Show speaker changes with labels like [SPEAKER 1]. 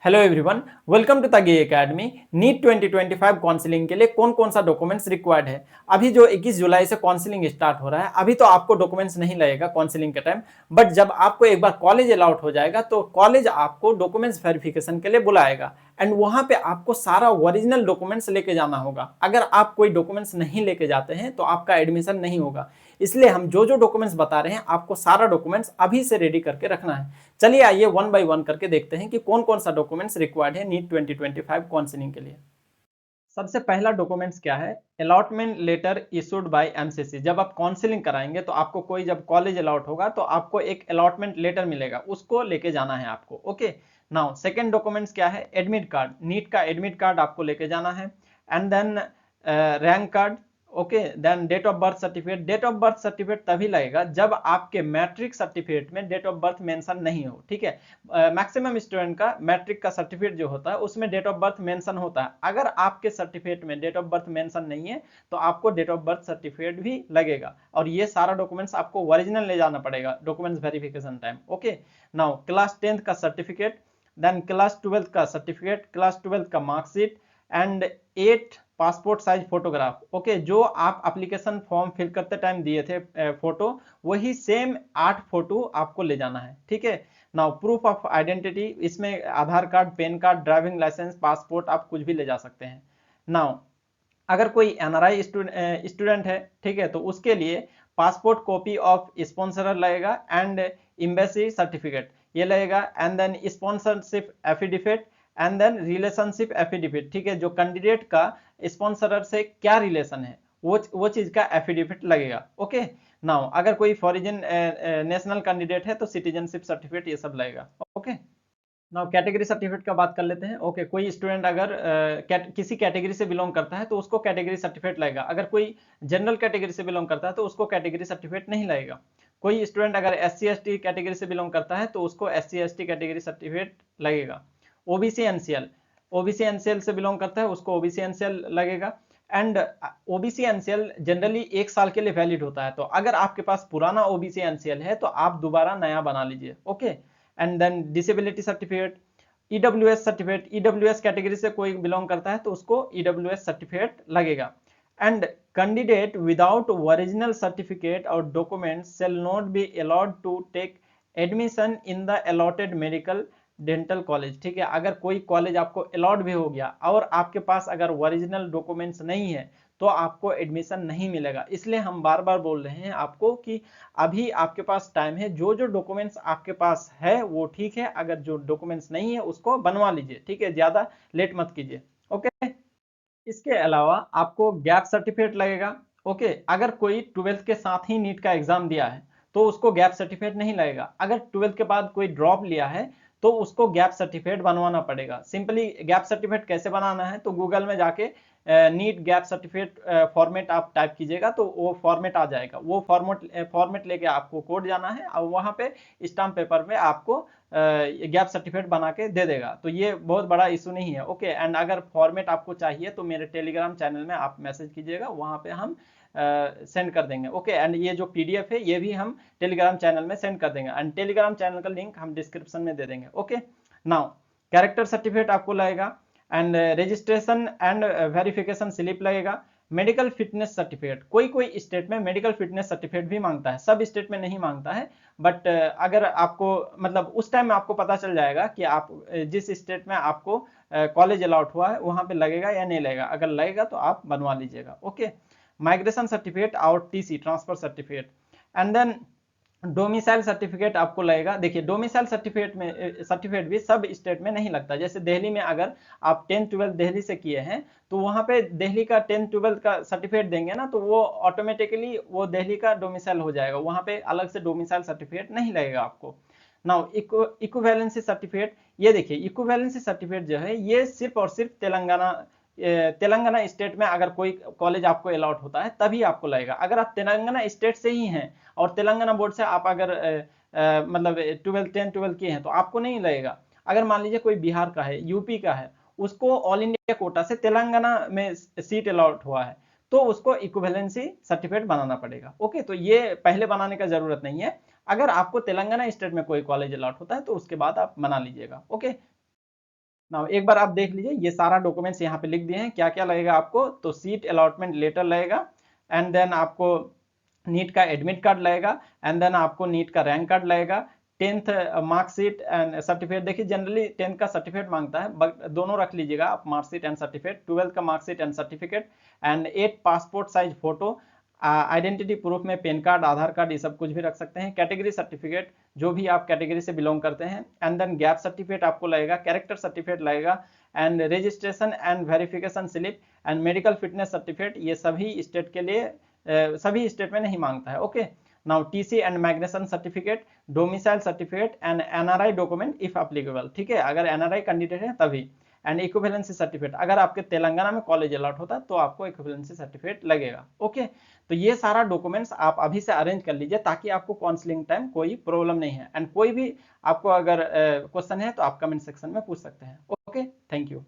[SPEAKER 1] Hello everyone, welcome to तागी academy. NEET 2025 counselling के लिए कौन कौन सा डॉक्यूमेंट्स रिक्वायर्ड है। अभी जो 21 जुलाई से काउंसलिंग स्टार्ट हो रहा है, अभी तो आपको डॉक्यूमेंट्स नहीं लगेगा काउंसलिंग के टाइम, बट जब आपको एक बार कॉलेज अलाउट हो जाएगा तो कॉलेज आपको डॉक्यूमेंट्स वेरिफिकेशन के लिए बुलाएगा एंड वहां पे आपको सारा ओरिजिनल डॉक्यूमेंट्स लेके जाना होगा। अगर आप कोई डॉक्यूमेंट्स नहीं लेके जाते हैं तो आपका एडमिशन नहीं होगा। इसलिए हम जो जो डॉक्यूमेंट्स बता रहे हैं आपको सारा डॉक्यूमेंट्स अभी से रेडी करके रखना है। चलिए आइए वन बाय वन करके देखते हैं कि कौन कौन सा डॉक्यूमेंट्स रिक्वायर्ड है नीट 2025 काउंसलिंग के लिए। सबसे पहला डॉक्यूमेंट्स क्या है? Allotment letter issued by MCC. जब आप काउंसलिंग कराएंगे तो आपको कोई जब कॉलेज अलॉट होगा तो आपको एक अलॉटमेंट लेटर मिलेगा, उसको लेके जाना है आपको। ओके, नाउ सेकंड डॉक्यूमेंट्स क्या है? एडमिट कार्ड, नीट का एडमिट कार्ड आपको लेके जाना है and then rank card. Okay, then date of birth certificate. Date of birth certificate तभी लगेगा जब आपके मैट्रिक सर्टिफिकेट में डेट ऑफ बर्थ मेंशन नहीं हो। ठीक है, मैक्सिमम स्टूडेंट का मैट्रिक का सर्टिफिकेट जो होता है उसमें डेट ऑफ बर्थ मेंशन होता है। अगर आपके सर्टिफिकेट में डेट ऑफ बर्थ मेंशन नहीं है तो आपको डेट ऑफ बर्थ सर्टिफिकेट भी लगेगा और ये सारा डॉक्यूमेंट्स आपको ओरिजिनल ले जाना पड़ेगा documents verification time. Okay, now class 10th का सर्टिफिकेट, देन क्लास 12th का सर्टिफिकेट, क्लास 12th का marksheet and 8 passport size photograph. Okay, जो आप एप्लीकेशन फॉर्म फिल करते टाइम दिए थे फोटो, वही सेम 8 फोटो आपको ले जाना है। ठीक है, नाउ प्रूफ ऑफ आइडेंटिटी, इसमें Aadhaar card, PAN card, driving licence, passport, आप कुछ भी ले जा सकते हैं। नाउ अगर कोई एनआरआई स्टूडेंट है, ठीक है, तो उसके लिए पासपोर्ट कॉपी ऑफ स्पॉन्सरर लगेगा एंड एम्बेसी सर्टिफिकेट ये लगेगा and then sponsorship affidavit and then relationship affidavit. ठीक है, जो कैंडिडेट का स्पॉन्सरर से क्या रिलेशन है वो चीज का एफिडेविट लगेगा। ओके, नाउ अगर कोई फॉरेन नेशनल कैंडिडेट है तो सिटीजनशिप सर्टिफिकेट ये सब लगेगा। ओके, नाउ कैटेगरी सर्टिफिकेट का बात कर लेते हैं। ओके, कोई स्टूडेंट अगर किसी कैटेगरी से बिलोंग करता है तो उसको कैटेगरी सर्टिफिकेट लगेगा। अगर कोई जनरल कैटेगरी से बिलोंग करता है तो उसको कैटेगरी सर्टिफिकेट नहीं लगेगा। कोई स्टूडेंट अगर एससी एसटी कैटेगरी से बिलोंग करता है तो उसको एससी एसटी कैटेगरी सर्टिफिकेट लगेगा। ओबीसी एनसीएल, ओबीसी एनसीएल से बिलोंग करता है उसको ओबीसी एनसीएल लगेगा एंड ओबीसी एनसीएल जनरली 1 साल के लिए वैलिड होता है। तो अगर आपके पास पुराना ओबीसी एनसीएल है तो आप दोबारा नया बना लीजिए। Okay, and then disability certificate, EWS certificate, EWS category से कोई बिलोंग करता है तो उसको ईडब्ल्यूएस सर्टिफिकेट लगेगा and candidate without original certificate और documents shall not be allowed to take admission in the allotted medical dental college. ठीक है, अगर कोई कॉलेज आपको अलॉट भी हो गया और आपके पास अगर ओरिजिनल डॉक्यूमेंट्स नहीं है तो आपको एडमिशन नहीं मिलेगा। इसलिए हम बार बार बोल रहे हैं आपको कि अभी आपके पास टाइम है, जो जो डॉक्यूमेंट्स आपके पास है वो ठीक है, अगर जो डॉक्यूमेंट्स नहीं है उसको बनवा लीजिए। ठीक है, ज्यादा लेट मत कीजिए। ओके, इसके अलावा आपको गैप सर्टिफिकेट लगेगा। ओके, अगर कोई 12th के साथ ही नीट का एग्जाम दिया है तो उसको गैप सर्टिफिकेट नहीं लगेगा। अगर 12th के बाद कोई ड्रॉप लिया है तो उसको गैप सर्टिफिकेट बनवाना पड़ेगा। सिंपली गैप सर्टिफिकेट कैसे बनाना है तो गूगल में जाके नीट गैप सर्टिफिकेट फॉर्मेट आप टाइप कीजिएगा तो वो फॉर्मेट आ जाएगा। वो फॉर्मेट लेके आपको कोड जाना है और वहां पे स्टाम्प पेपर में आपको गैप सर्टिफिकेट बना के दे देगा। तो ये बहुत बड़ा इशू नहीं है। ओके, एंड अगर फॉर्मेट आपको चाहिए तो मेरे टेलीग्राम चैनल में आप मैसेज कीजिएगा, वहां पे हम सेंड कर देंगे। ओके, एंड ये जो पीडीएफ है ये भी हम टेलीग्राम चैनल में सेंड कर देंगे एंड टेलीग्राम चैनल का लिंक हम डिस्क्रिप्शन में दे देंगे। ओके, नाउ कैरेक्टर सर्टिफिकेट आपको लगेगा and registration and verification slip लगेगा। मेडिकल फिटनेस सर्टिफिकेट, कोई कोई स्टेट में मेडिकल फिटनेस सर्टिफिकेट भी मांगता है, सब स्टेट में नहीं मांगता है। बट अगर आपको मतलब उस टाइम में आपको पता चल जाएगा कि आप जिस स्टेट में आपको कॉलेज अलॉट हुआ है वहां पे लगेगा या नहीं लगेगा। अगर लगेगा तो आप बनवा लीजिएगा। ओके, माइग्रेशन सर्टिफिकेट और TC transfer certificate and then domicile certificate आपको लगेगा। देखिए, डोमिसाइल सर्टिफिकेट भी सब स्टेट में नहीं लगता। जैसे दिल्ली में अगर आप 10th-12th दिल्ली से किए हैं तो वहां पे दिल्ली का 10th-12th का सर्टिफिकेट देंगे ना तो वो ऑटोमेटिकली वो दिल्ली का डोमिसाइल हो जाएगा, वहां पे अलग से डोमिसाइल सर्टिफिकेट नहीं लगेगा आपको। नाउ इक्विवेलेंसी सर्टिफिकेट, ये देखिए इक्विवेलेंसी सर्टिफिकेट जो है ये सिर्फ और सिर्फ तेलंगाना स्टेट में अगर कोई कॉलेज आपको अलॉट होता है तभी आपको लगेगा। अगर आप तेलंगाना स्टेट से ही हैं और तेलंगाना बोर्ड से आप अगर मतलब 10th-12th किए हैं तो आपको नहीं लगेगा। अगर मान लीजिए कोई बिहार का है, यूपी का है, उसको ऑल इंडिया कोटा से तेलंगाना में सीट अलॉट हुआ है तो उसको इक्विवेलेंसी सर्टिफिकेट बनाना पड़ेगा। ओके, तो ये पहले बनाने का जरूरत नहीं है। अगर आपको तेलंगाना स्टेट में कोई कॉलेज अलॉट होता है तो उसके बाद आप बना लीजिएगा। ओके, नाउ एक बार आप देख लीजिए, ये सारा डॉक्यूमेंट्स यहाँ पे लिख दिए हैं, क्या क्या लगेगा आपको। तो सीट अलॉटमेंट लेटर लगेगा, एंड देन आपको नीट का एडमिट कार्ड लगेगा, एंड देन आपको नीट का रैंक कार्ड लगेगा, 10th मार्कशीट एंड सर्टिफिकेट। देखिए जनरली 10th का सर्टिफिकेट मांगता है, बट दोनों रख लीजिएगा आप, मार्कशीट एंड सर्टिफिकेट। 12th का marksheet and certificate, and 8 passport size photo, identity proof में पेन कार्ड, आधार कार्ड, ये सब कुछ भी रख सकते हैं। कैटेगरी सर्टिफिकेट, जो भी आप कैटेगरी से बिलोंग करते हैं, एंड देन गैप सर्टिफिकेट आपको लगेगा, कैरेक्टर सर्टिफिकेट लगेगा, and registration and verification slip, and medical fitness certificate. ये सभी स्टेट के लिए सभी स्टेट में नहीं मांगता है। Okay, now TC and migration certificate, domicile certificate, and NRI document if applicable. ठीक है, अगर एनआरआई कैंडिडेट है तभी। एंड इक्विवेलेंसी सर्टिफिकेट, अगर आपके तेलंगाना में कॉलेज अलॉट होता है तो आपको इक्विवेलेंसी सर्टिफिकेट लगेगा। ओके, तो ये सारा डॉक्यूमेंट्स आप अभी से अरेंज कर लीजिए, ताकि आपको काउंसलिंग टाइम कोई प्रॉब्लम नहीं है। एंड कोई भी आपको अगर क्वेश्चन है तो आप कमेंट सेक्शन में पूछ सकते हैं। Okay, thank you.